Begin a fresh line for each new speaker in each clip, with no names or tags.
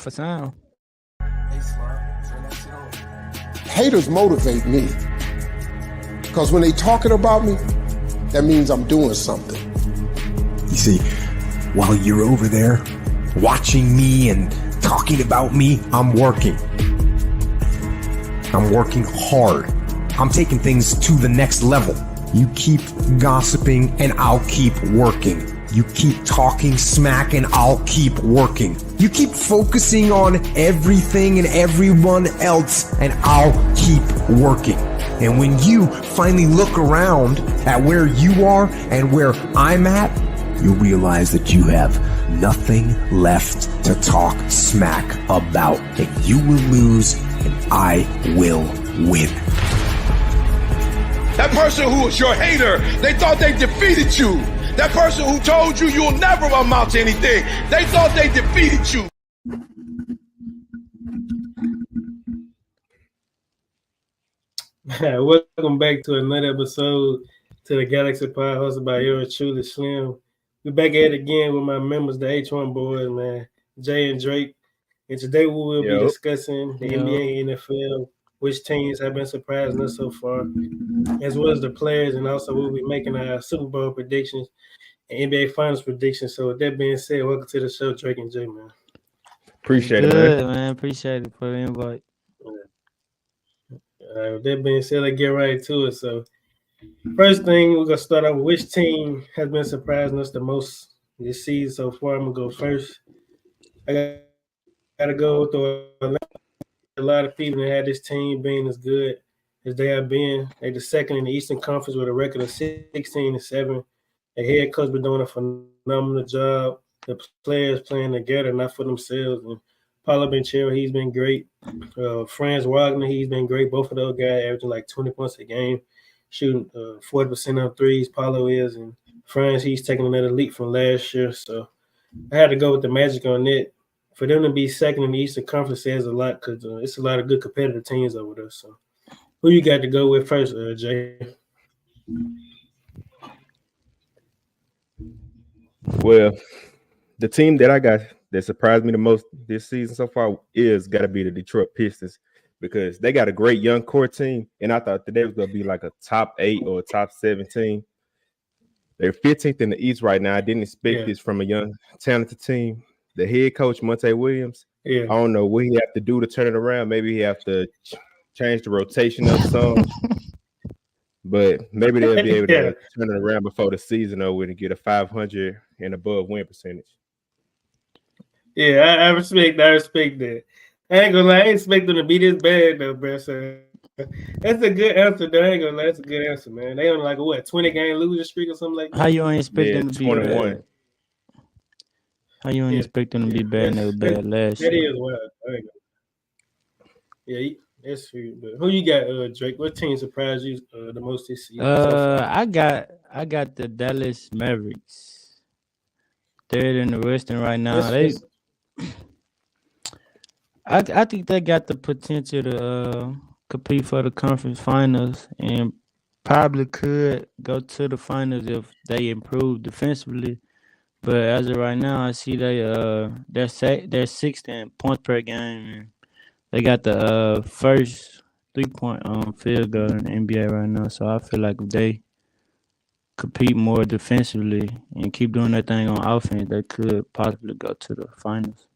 for sound.
Haters motivate me. Because when they talking about me, that means I'm doing something.
You see, while you're over there watching me and talking about me, I'm working. I'm working hard. I'm taking things to the next level. You keep gossiping and I'll keep working. You keep talking smack and I'll keep working. You keep focusing on everything and everyone else and I'll keep working. And when you finally look around at where you are and where I'm at, you'll realize that you have nothing left to talk smack about. And you will lose and I will win.
That person who was your hater, they thought they defeated you. That person who told you you'll never amount to anything, they thought they defeated you.
Welcome back to another episode to the Galaxy Pod hosted by yours truly, Slim. We're back at it again with my members, the H1Boyzz, man, Jay and Drake. And today we will be discussing the NBA and NFL, which teams have been surprising us so far, as well as the players, and also we'll be making our Super Bowl predictions and NBA Finals predictions. So with that being said, welcome to the show, Drake and Jay, man.
Appreciate it, man. Appreciate it for the invite.
With that being said, let's get right to it. So first thing, we're going to start off with which team has been surprising us the most this season so far. I'm going to go first. I got to go with a lot of people that had this team being as good as they have been. They're the second in the Eastern Conference with a record of 16-7. The head coach been doing a phenomenal job. The players playing together, not for themselves. And Paulo Banchero, he's been great. Franz Wagner, he's been great. Both of those guys averaging like 20 points a game, shooting 40% on threes. Paulo is, and Franz, he's taking another leap from last year. So I had to go with the Magic on that. For them to be second in the Eastern Conference says a lot because it's a lot of good competitive teams over there. So who you got to go with first, Jay?
Well, the team that I got that surprised me the most this season so far is got to be the Detroit Pistons because they got a great young core team, and I thought that they was going to be like a top 8 or a top 7 team. They're 15th in the East right now. I didn't expect this from a young, talented team. The head coach, Monte Williams, I don't know what he have to do to turn it around. Maybe he have to change the rotation up some. But maybe they'll be able to turn it around before the season over and get a 500 and above win percentage.
Yeah, I respect that. I ain't gonna lie, I ain't expect them to be this bad though, bro. So that's a good answer, though. I ain't gonna lie, that's a good answer, man. They on like a 20-game losing streak or something like that.
How you don't expect them to be
21.
bad? How you don't expect them to be bad and they were bad last year?
That is wild. Yeah, that's true. But who you got, Drake? What team surprised you the most this season?
I got the Dallas Mavericks. Third in the Western right now. I think they got the potential to compete for the conference finals and probably could go to the finals if they improve defensively. But as of right now, I see they're sixth in points per game. They got the first 3-point field goal in the NBA right now. So I feel like if they compete more defensively and keep doing their thing on offense, they could possibly go to the finals.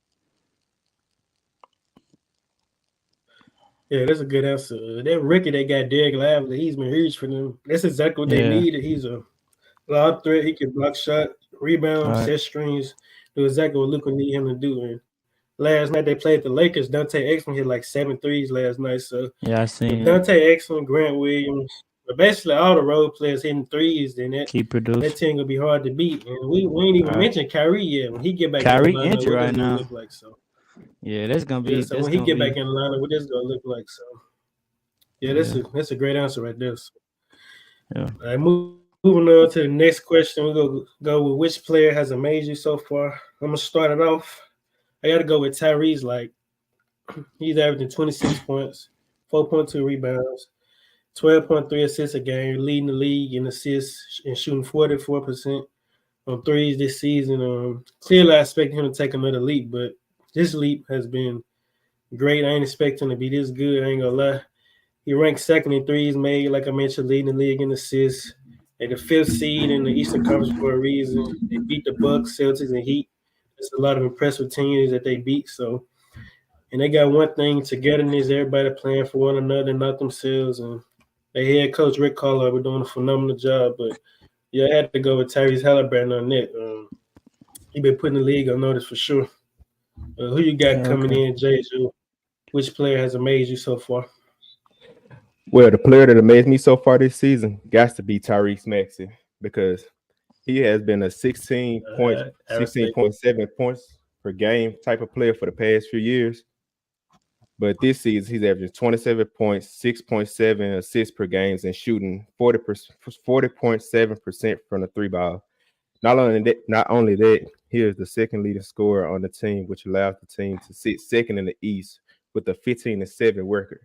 Yeah, that's a good answer. That rookie they got, Derek Lively, he's been huge for them. That's exactly what they needed. He's a lob threat. He can block shot, rebound, set screens, do exactly what Luka need him to do. And last night they played the Lakers. Dante Exum hit like 7 threes last night. So
I seen
Dante Exum, Grant Williams, but basically all the role players hitting threes, then that team gonna be hard to beat. And we ain't even mentioned Kyrie yet. When he get back,
Kyrie injured right now.
Look like, so.
Yeah, that's gonna be.
So when he get back in the lineup, what this gonna look like? So yeah, that's a great answer right there. So.
Yeah.
All right, moving on to the next question, we're gonna go with which player has amazed you so far. I'm gonna start it off. I gotta go with Tyrese. Like he's averaging 26 points, 4.2 rebounds, 12.3 assists a game, leading the league in assists and shooting 44% on threes this season. Clearly, I expect him to take another leap, but this leap has been great. I ain't expecting to be this good. I ain't gonna lie. He ranked second in threes made, like I mentioned, leading the league in assists. They're the fifth seed in the Eastern Conference for a reason. They beat the Bucks, Celtics, and Heat. There's a lot of impressive teams that they beat. So, and they got one thing: togetherness. Everybody playing for one another, not themselves. And their head coach Rick Carlisle were doing a phenomenal job. But yeah, I had to go with Tyrese Halliburton on that. He been putting the league on notice for sure. Who you got coming in, Jay? Which player has amazed you so far?
Well, the player that amazed me so far this season got to be Tyrese Maxey because he has been a 16.7 points per game type of player for the past few years. But this season, he's averaging 27 points, 6.7 assists per game, and shooting 40.7% from the three ball. Not only that, he is the second leading scorer on the team, which allows the team to sit second in the East with a 15-7 record.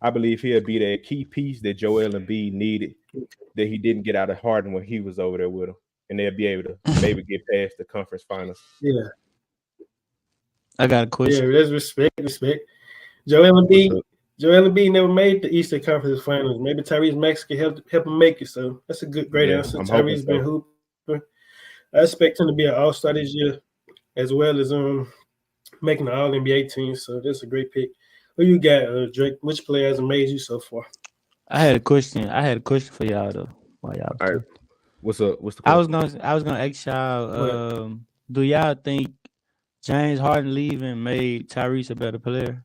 I believe he'll be that key piece that Joel Embiid needed that he didn't get out of Harden when he was over there with him, and they'll be able to maybe get past the conference finals.
Yeah,
I got a question.
Yeah, that's respect. Joel Embiid never made the Eastern Conference Finals. Maybe Tyrese Maxey can help him make it. So that's a great answer. Tyrese been hooping. I expect him to be an All-Star this year, as well as making the All-NBA team. So that's a great pick. Who you got, Drake? Which player has amazed you so far?
I had a question for y'all though.
All right. What's the question?
I was gonna ask y'all. Do y'all think James Harden leaving made Tyrese a better player?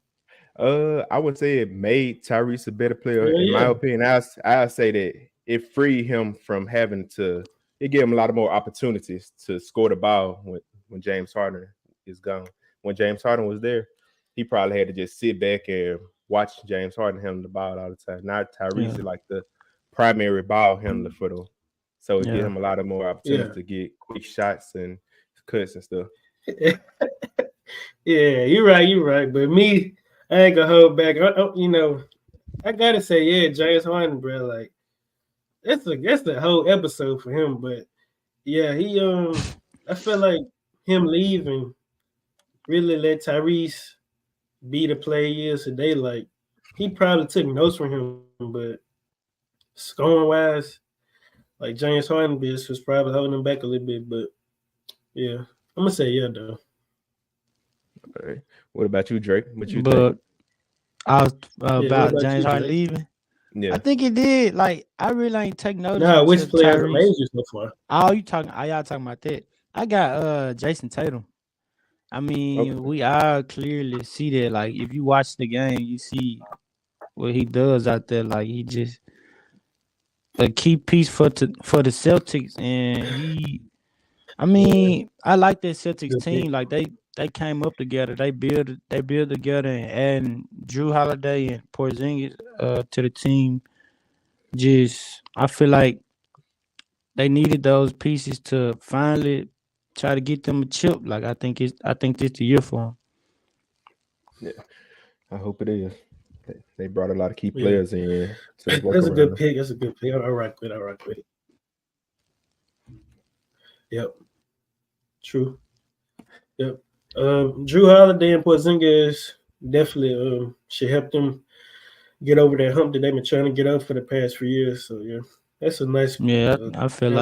I would say it made Tyrese a better player. In my opinion, I say that it freed him from having to. It gave him a lot of more opportunities to score the ball when James Harden is gone. When James Harden was there, he probably had to just sit back and watch James Harden handle the ball all the time. Now Tyrese is like the primary ball handler for them. So it gives him a lot of more opportunities to get quick shots and cuts and stuff.
Yeah, you're right. But me, I ain't gonna hold back. I gotta say, James Harden, bro. Like that's the whole episode for him. But yeah, he I feel like him leaving really let Tyrese be the player he is today. Like he probably took notes from him, but scoring wise, like James Harden was probably holding him back a little bit. But yeah, I'm gonna say yeah though.
All right. What about you, Drake? What you think?
I was about James Harden leaving.
Yeah,
I think it did. Like I really ain't take notice.
Nah, which player amazed you so far?
Y'all talking about that? I got Jason Tatum. I mean, we all clearly see that. Like, if you watch the game, you see what he does out there. Like, he just a key piece for the Celtics, and I like that Celtics team. Like, they came up together. They build together, and Drew Holiday and Porzingis to the team. I feel like they needed those pieces to finally try to get them a chip. Like I think this the year for them.
Yeah, I hope it is. They brought a lot of key players in.
That's a good pick. I'll rock with it. Yep. True. Yep. Drew Holiday and Porzingis definitely should help them get over that hump that they've been trying to get up for the past few years. So yeah. That's a nice.
I feel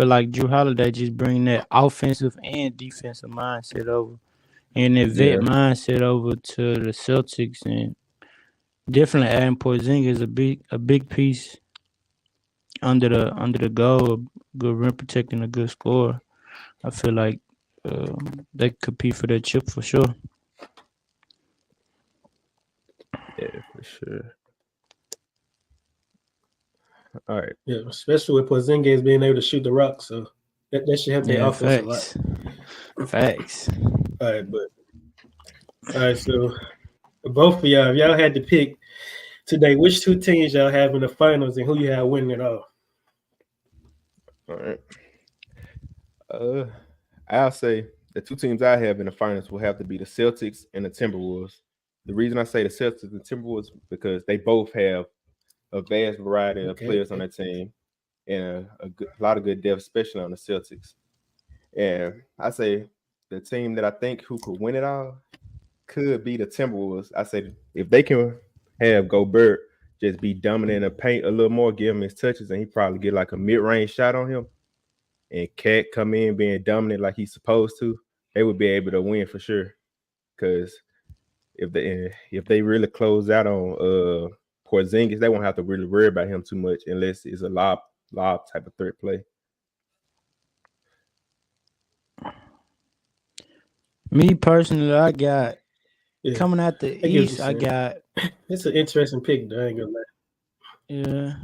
like Drew Holiday just bring that offensive and defensive mindset over, and that vet mindset over to the Celtics, and definitely adding Porzingis a big piece under the goal, a good rim protecting, a good scorer. I feel like they compete for that chip for sure.
Yeah, for sure. All right.
Yeah, especially with Porzingis being able to shoot the rock, so that should help their offense a lot.
Facts.
All right. So both of y'all, if y'all had to pick today, which two teams y'all have in the finals and who you have winning it all?
All right. I'll say the two teams I have in the finals will have to be the Celtics and the Timberwolves. The reason I say the Celtics and the Timberwolves because they both have a vast variety of players on their team and a lot of good depth, especially on the Celtics. And I say the team that I think who could win it all could be the Timberwolves. I said if they can have Gobert just be dominant in the paint a little more, give him his touches, and he probably get like a mid-range shot on him, and Cat come in being dominant like he's supposed to, they would be able to win for sure. Because if they really close out on Porzingis, they won't have to really worry about him too much unless it's a lob type of threat play.
Me personally, I got coming out the East. I got.
It's an interesting pick, though. I ain't gonna lie.
Yeah.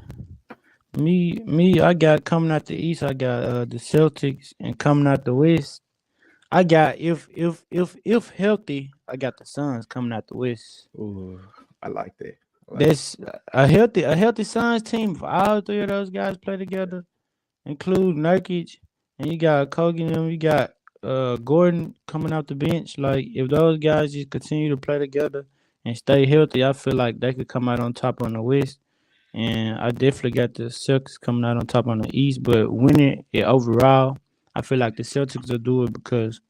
Me, I got coming out the East. I got the Celtics, and coming out the West, I got if healthy, I got the Suns coming out the West.
Ooh, I like that.
That's a healthy Suns team. For all three of those guys play together, include Nurkic, and you got Kogi and them. You got Gordon coming off the bench. Like if those guys just continue to play together and stay healthy, I feel like they could come out on top on the West. And I definitely got the Celtics coming out on top on the East. But winning it overall, I feel like the Celtics will do it because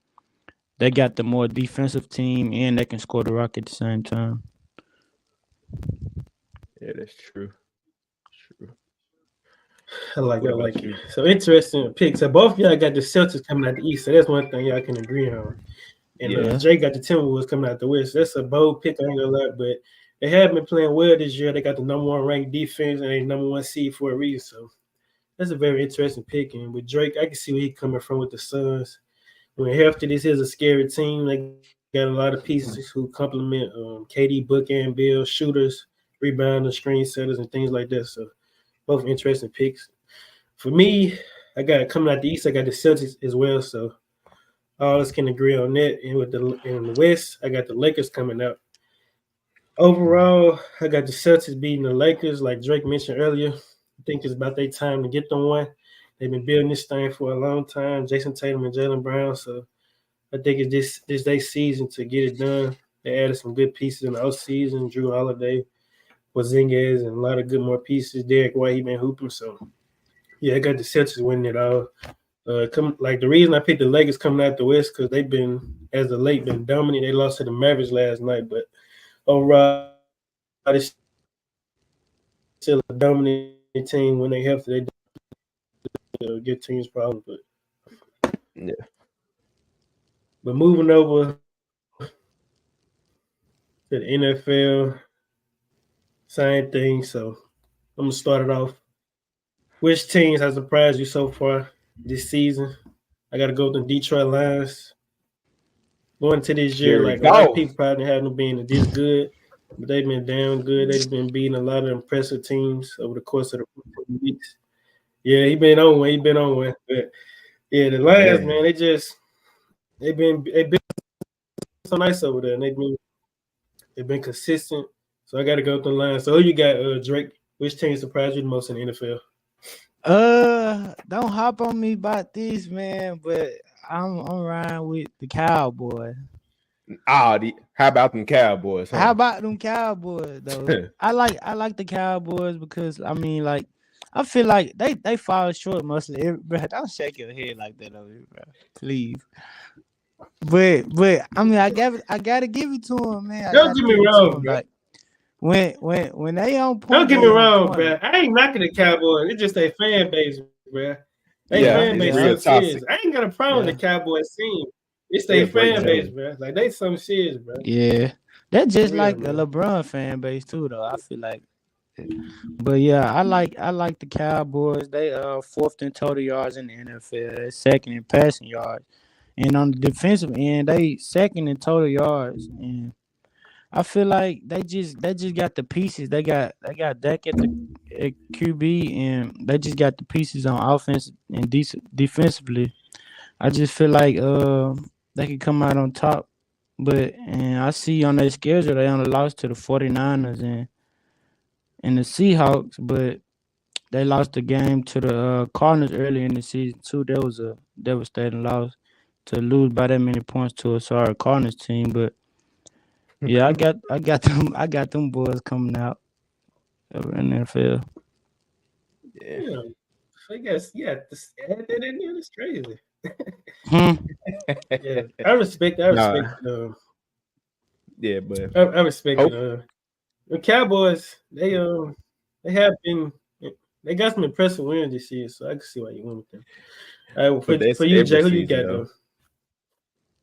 they got the more defensive team and they can score the rock at the same time.
Yeah, that's true.
I like it. So interesting pick. So both of y'all got the Celtics coming out the East. So that's one thing y'all can agree on. And Jay got the Timberwolves coming out the West. That's a bold pick, I ain't gonna lie, but they have been playing well this year. They got the number one ranked defense and they number one seed for a reason. So that's a very interesting pick. And with Drake, I can see where he's coming from with the Suns. When healthy, this is a scary team. They got a lot of pieces who complement KD, Book, and Bill, shooters, rebounders, screen setters, and things like that. So both interesting picks. For me, I got coming out the East, I got the Celtics as well. So all of us can agree on that. And in the West, I got the Lakers coming out. Overall, I got the Celtics beating the Lakers, like Drake mentioned earlier. I think it's about their time to get them one. They've been building this thing for a long time, Jason Tatum and Jaylen Brown. So I think it's this their season to get it done. They added some good pieces in the offseason, Drew Holiday, Porzingis, and a lot of good more pieces. Derek White, he been hooping. So, yeah, I got the Celtics winning it all. The reason I picked the Lakers coming out the West because they've been, as of late, been dominant. They lost to the Mavericks last night, but overall, it's still a dominant team. When they have to, they give teams problems. But
yeah.
But moving over to the NFL, same thing. So I'm gonna start it off. Which teams have surprised you so far this season? I got to go with the Detroit Lions. Going to this year, a lot of people probably haven't been this good, but they've been damn good. They've been beating a lot of impressive teams over the course of the weeks. Yeah, he been on one. But yeah, the Lions, man, they've been so nice over there, and they've been consistent. So I got to go with the Lions. So who you got, Drake? Which team surprised you the most in the NFL?
Don't hop on me about this, man, but I'm riding with the Cowboys.
How about them Cowboys? Huh?
How about them Cowboys though? I like the Cowboys because I feel like they fall short mostly. Bro, don't shake your head like that over here, bro. Please. But I mean I gotta give it to them, man.
Don't get me wrong, bro.
Like, when they on point,
don't get me wrong, bro. I ain't knocking the Cowboys. It's just their fan base, bro. Fan base is serious. I ain't got a problem with the Cowboys team. It's their fan base, bro. Like they some serious, bro.
Yeah, that's just like a LeBron fan base too, though. I feel like. But yeah, I like the Cowboys. They fourth in total yards in the NFL. They're second in passing yards, and on the defensive end, they second in total yards. And I feel like they just got the pieces. They got Dak at QB, and they just got the pieces on offense and defensively. I just feel like they can come out on top. And I see on their schedule they only lost to the 49ers and the Seahawks, but they lost the game to the Cardinals early in the season too. That was a devastating loss to lose by that many points to a sorry Cardinals team. But yeah, I got them boys coming out in the NFL.
Yeah. I guess, add that in there. That's crazy. Yeah, I respect. I
Nah,
respect.
yeah, but
I respect
hope
it. The Cowboys, they have been, they got some impressive wins this year, so I can see why you went with them. All right,
but that's
for you,
every
Jay, who you
season
got
though.
though?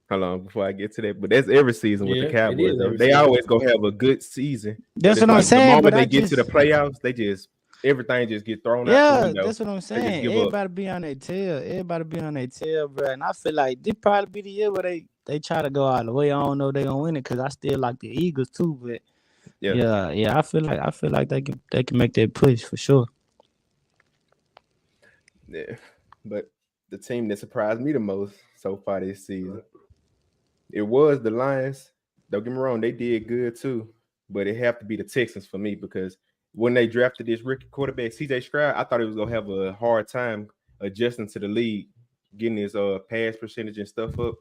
How long before I get to that? But that's every season with the
Yeah, it
Cowboys
is
though.
every
They
season.
always gonna have a good season, but
That's
it's
what I'm
like the
saying. But
moment
I
they get to the
just,
playoffs, they just everything just get thrown out the
yeah,
window.
that's what I'm
They just
saying.
give up.
Everybody be on their tail. Everybody be on their tail, bro. And I feel like this probably be the year where they try to go all the way. I don't know if they gonna win it because I still like the Eagles too. But
Yeah.
yeah, I feel like they can make that push for sure.
Yeah. But the team that surprised me the most so far this season, it was the Lions. Don't get me wrong, they did good too. But it have to be the Texans for me because when they drafted this rookie quarterback, CJ Stroud, I thought he was gonna have a hard time adjusting to the league, getting his pass percentage and stuff up.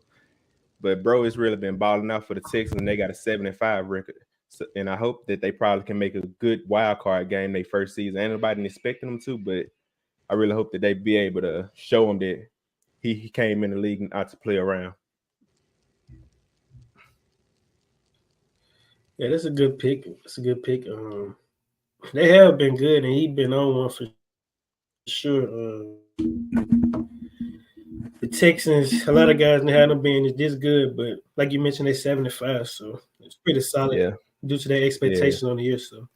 But bro, it's really been balling out for the Texans, and they got a 7-5 record. So, and I hope that they probably can make a good wild card game their first season. Ain't nobody expecting them to, but I really hope that they be able to show them that he came in the league not to play around.
Yeah, that's a good pick. That's a good pick. They have been good, and he's been on one for sure. The Texans, a lot of guys had them being this good, but like you mentioned, they're 75, so it's pretty solid
Yeah,
due to their
yeah,
expectations on the year. So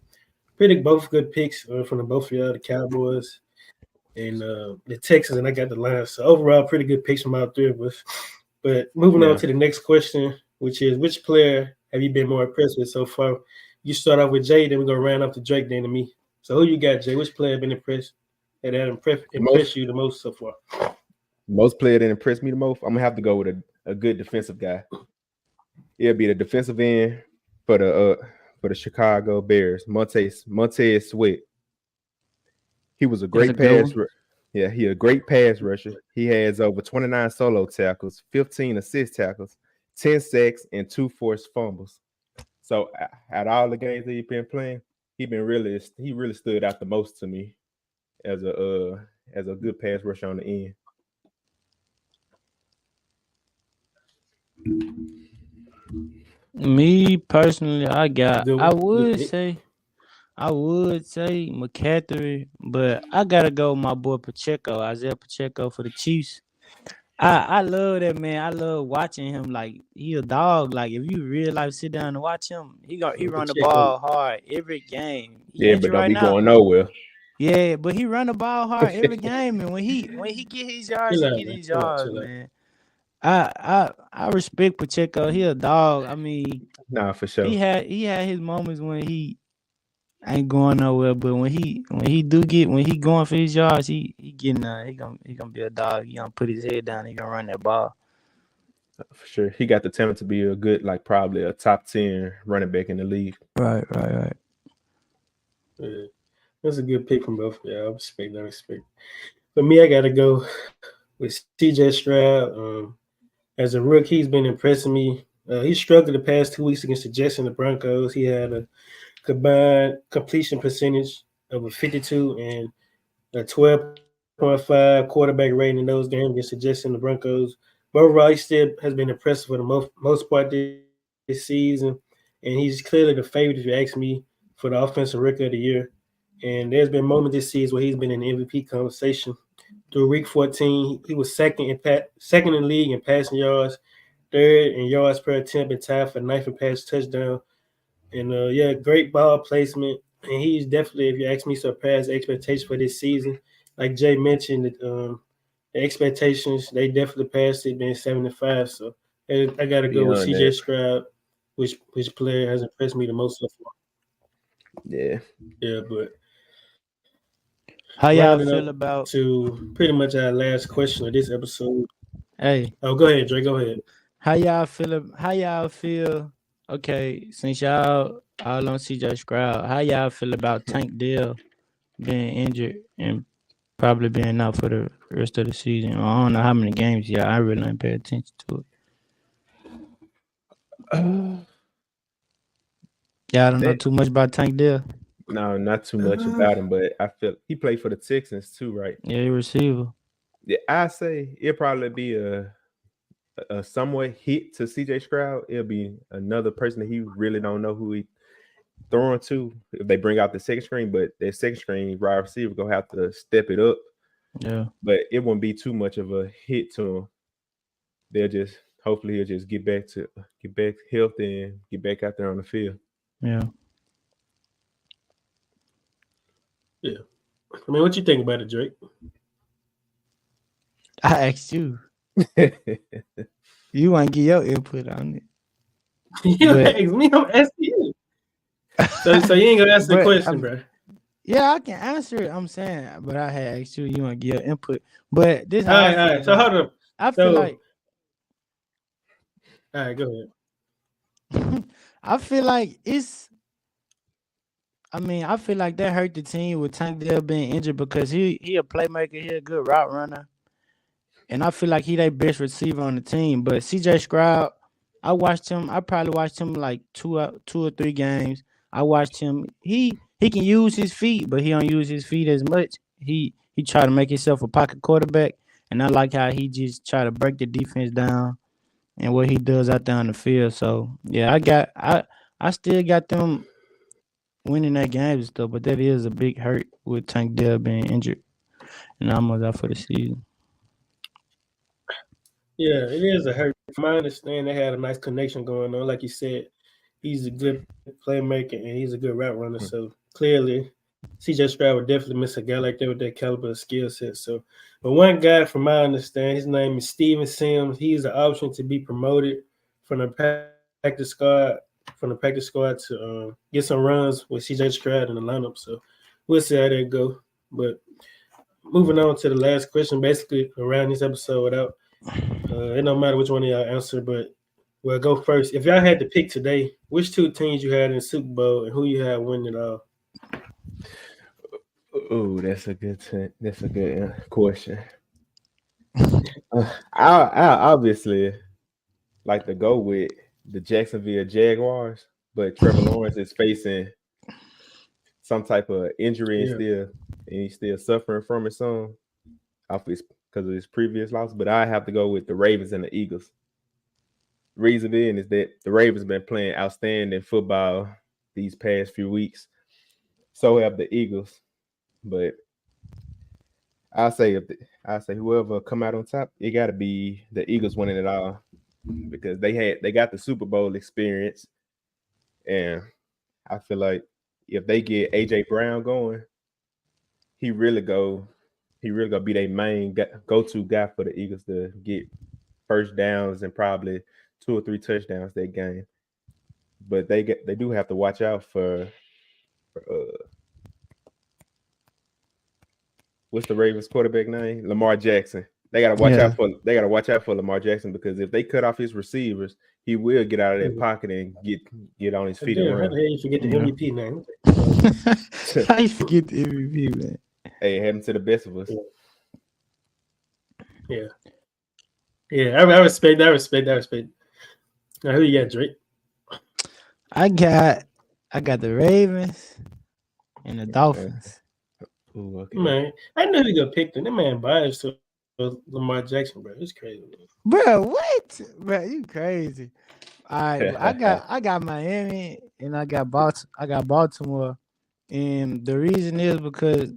pretty both good picks from the both of y'all, the Cowboys and the Texans, and I got the Lions. So overall, pretty good picks from all three of us. But moving on
yeah.
to the next question, which is which player have you been more impressed with so far? You start off with Jay, then we're gonna round up to Drake, then to me. So who you got, Jay? Which player been impressed that impressed you the most so far?
Most player that impressed me the most, I'm gonna have to go with a good defensive guy. It'll be the defensive end for the Chicago Bears, Montez Sweat. He was a
That's a
great
good one.
Yeah, he a great pass rusher. He has over 29 solo tackles, 15 assist tackles, 10 sacks, and 2 forced fumbles. So out of all the games that he's been playing, he really stood out the most to me as a good pass rusher on the end.
Me personally,
Good
I
one, good
would
pick.
say McCaffrey, but I gotta go with my boy Pacheco, Isaiah Pacheco for the Chiefs. I love that man. I love watching him. Like he a dog. Like if you real life sit down and watch him, he run the
Pacheco.
ball hard every game. He
Yeah, but
injured
don't
right
be
now.
going nowhere.
Yeah, but he run the ball hard every game, and when he get his yards,
Chill
he
out,
get
man.
his
Chill out,
yards,
chill out.
man. I respect Pacheco. He a dog. I mean,
Nah, for sure.
he had his moments when he ain't going nowhere, but when he going for his yards, he getting he gonna be a dog. He gonna put his head down. He gonna run that ball.
For sure. He got the talent to be a good, like probably a top 10 running back in the league.
Right.
Yeah. That's a good pick from both of y'all. I respect. For me, I gotta go with CJ Stroud. As a rookie, he's been impressing me. He struggled the past 2 weeks against the Jets and the Broncos. He had a combined completion percentage of a 52 and a 12.5 quarterback rating in those games against the Jets and the Broncos. But overall, he still has been impressive for the most part this season. And he's clearly the favorite, if you ask me, for the offensive rookie of the year. And there's been moments this season where he's been in the MVP conversation. Through week 14, he was second in the league in passing yards, third in yards per attempt, and tied for ninth in pass touchdown. And great ball placement. And he's definitely, if you ask me, surpassed expectations for this season. Like Jay mentioned, the expectations, they definitely passed it, being 75. So I got to go with
Beyond
CJ
that,
Stroud, which player has impressed me the most so far.
yeah.
Yeah, but
How y'all
rounding
feel
up
about?
to pretty much our last question of this episode.
Hey,
Oh, go ahead, Dre. Go ahead.
how y'all feel? How y'all feel? Okay, since y'all all on CJ Stroud, how y'all feel about Tank Dell being injured and probably being out for the rest of the season? I don't know how many games. Yeah, I really ain't pay attention to it. Y'all don't know
That
too much about Tank Dell.
no, not too much about him, but I feel he played for the Texans too, right?
Yeah, he receiver.
Yeah, I say it'll probably be a somewhat hit to CJ Stroud. It'll be another person that he really don't know who he throwing to if they bring out the second string, but their second string wide receiver gonna have to step it up.
Yeah.
But it won't be too much of a hit to him. They'll just hopefully he'll just get back healthy and get back out there on the field.
Yeah.
Yeah. I mean, what you think about it, Drake?
I asked you. You want to get your input on it.
You asked me, I'm asking you. So you ain't gonna answer the question, bro.
Yeah, I can answer it. I'm saying, but I had asked you. You want to get your input, but this.
All right. So hold up.
I feel like.
All right, go ahead.
I feel like it's. I mean, I feel like that hurt the team with Tank Dell being injured because he a playmaker, he a good route runner, and I feel like he their best receiver on the team. But CJ Stroud, I watched him. I probably watched him like two or three games. I watched him. He can use his feet, but he don't use his feet as much. He try to make himself a pocket quarterback, and I like how he just try to break the defense down and what he does out there on the field. So yeah, I still got them winning that game and stuff, but that is a big hurt with Tank Dell being injured and almost out for the season.
Yeah, it is a hurt. From my understanding, they had a nice connection going on. Like you said, he's a good playmaker and he's a good route runner. So clearly, CJ Stroud would definitely miss a guy like that with that caliber of skill set. So, but one guy, from my understanding, his name is Steven Sims. He's an option to be promoted from the practice squad. To get some runs with CJ Stroud in the lineup. So we'll see how that go. But moving on to the last question, basically around this episode out. It don't matter which one of y'all answer, but we'll go first. If y'all had to pick today, which two teams you had in the Super Bowl and who you had winning it all?
Oh, that's a good question. I obviously like to go with the Jacksonville Jaguars, but Trevor Lawrence is facing some type of injury and he's still suffering from it some because of his previous loss. But I have to go with the Ravens and the Eagles. Reason being is that the Ravens been playing outstanding football these past few weeks. So have the Eagles, but I say whoever come out on top, it got to be the Eagles winning it all. Because they got the Super Bowl experience, and I feel like if they get AJ Brown going, he really go be their main go-to guy for the Eagles to get first downs and probably 2 or 3 touchdowns that game. But they do have to watch out for what's the Ravens quarterback name? Lamar Jackson. They gotta watch out for Lamar Jackson because if they cut off his receivers, he will get out of that pocket and get on his feet.
How the hell you forget the MVP name?
How you forget the MVP, man?
Hey, it happened to the best of us.
Yeah. I respect that. Now who you got, Drake?
I got the Ravens and the Dolphins.
Ooh, okay.
Man, I knew he gonna pick them. That man biased to Lamar Jackson, bro. It's crazy, man.
Bro, what? Bro, you crazy. All right, I got Miami and I got Baltimore. And the reason is because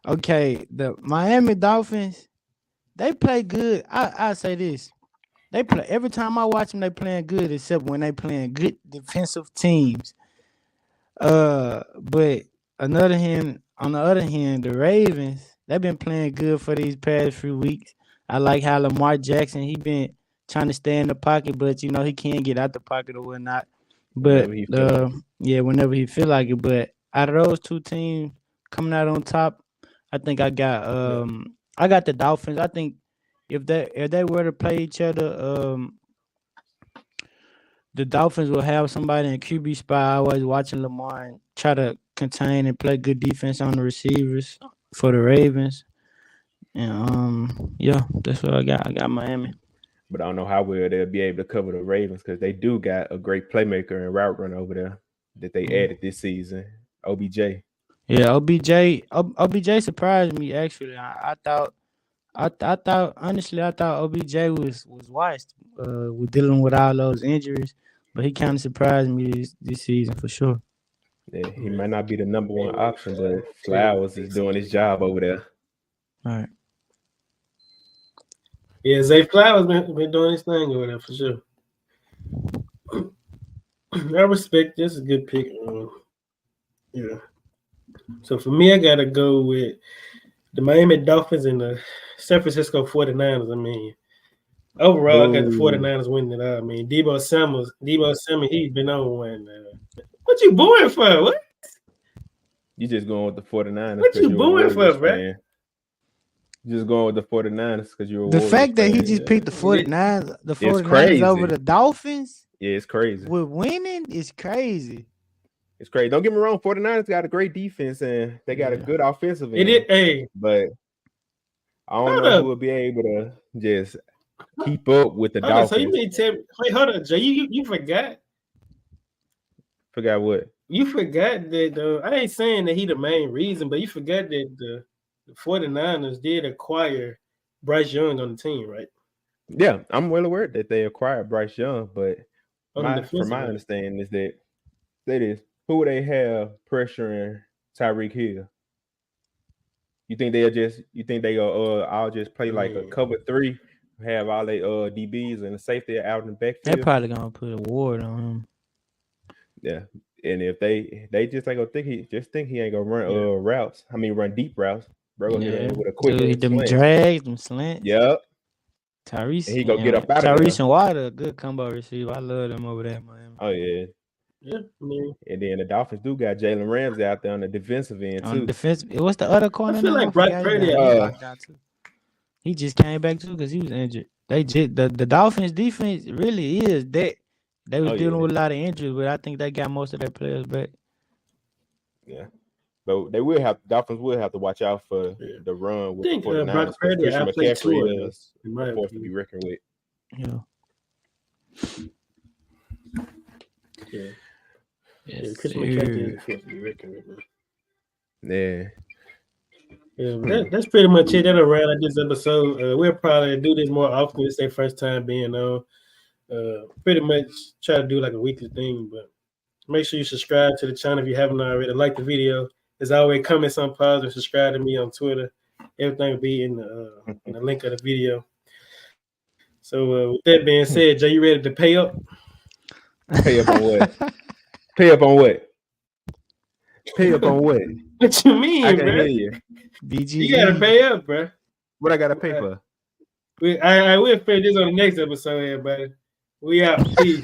the Miami Dolphins, they play good. I say this. They play every time I watch them, they playing good, except when they playing good defensive teams. But on the other hand, the Ravens, they've been playing good for these past few weeks. I like how Lamar Jackson, he been trying to stay in the pocket, but he can't get out the pocket or whatnot. But whenever he feel like it. But out of those two teams coming out on top, I think I got the Dolphins. I think if they were to play each other, the Dolphins will have somebody in QB spot always watching Lamar and try to contain and play good defense on the receivers for the Ravens. And that's what I got. I got Miami.
But I don't know how well they'll be able to cover the Ravens because they do got a great playmaker and route runner over there that they added this season, OBJ.
Yeah, OBJ surprised me actually. I thought I thought honestly, I thought OBJ was washed with dealing with all those injuries, but he kind of surprised me this season for sure.
Yeah, he might not be the number one option, but Flowers is doing his job over there.
All right.
Yeah, Zay Flowers been doing his thing over there for sure. I respect this. Is a good pick. Yeah. So for me, I gotta go with the Miami Dolphins and the San Francisco 49ers. I mean, overall, I got the 49ers winning it out. I mean, Debo Samuel, he's been on one. What you booing for? What?
You just going with the 49ers.
What you booing for, bro?
You just going with the 49ers because you're a
The
Warriors
fact that
fan.
he just picked the 49ers,
crazy.
over the Dolphins.
Yeah, it's crazy.
With winning, it's crazy.
It's crazy. Don't get me wrong, 49ers got a great defense and they got a good offensive end. But I don't know who will be able to just keep up with the Dolphins.
So you mean wait, hold on, Jay. You forgot?
Forgot what?
You forgot that I ain't saying that he the main reason, but you forgot that the 49ers did acquire Bryce Young on the team, right?
Yeah, I'm well aware that they acquired Bryce Young, but from my understanding is that who would they have pressuring Tyreek Hill? You think they'll all just play like a cover 3, have all their DBs and the safety out in the backfield?
They're probably gonna put a ward on him.
Yeah. And if they just ain't gonna think he ain't gonna run routes. I mean run deep routes. Bro, with a quick
them drags, them slants.
Yep.
Tyrese.
And he go get up out of there.
Tyrese and Water, a good combo receiver. I love them over there, man.
Oh yeah.
Yeah, man.
And then the Dolphins do got Jalen Ramsey out there on the defensive end too.
What's the other corner?
I feel like Brock Purdy.
He just came back too because he was injured. The Dolphins defense really is that. They was dealing with a lot of injuries, but I think they got most of their players back.
Yeah. But Dolphins will have to watch out for the run with the 49ers. Christian McCaffrey is a force to be reckoned with.
Yeah.
Yeah. Yes, Christian McCaffrey is a force to be reckoned with.
Yeah.
Yeah, that's pretty much it. That'll round out this episode. We'll probably do this more often. It's their first time being on. Pretty much try to do like a weekly thing, but make sure you subscribe to the channel if you haven't already. Like the video. As always, comment some positive. Subscribe to me on Twitter. Everything will be in the link of the video. So with that being said, Jay, you ready to pay up?
Pay up on what? Pay up on what? Pay up on what?
What you mean,
I
bro?
can hear you.
BG.
You gotta pay up, bro.
What I gotta pay for?
We'll figure this on the next episode, everybody. We out. Peace.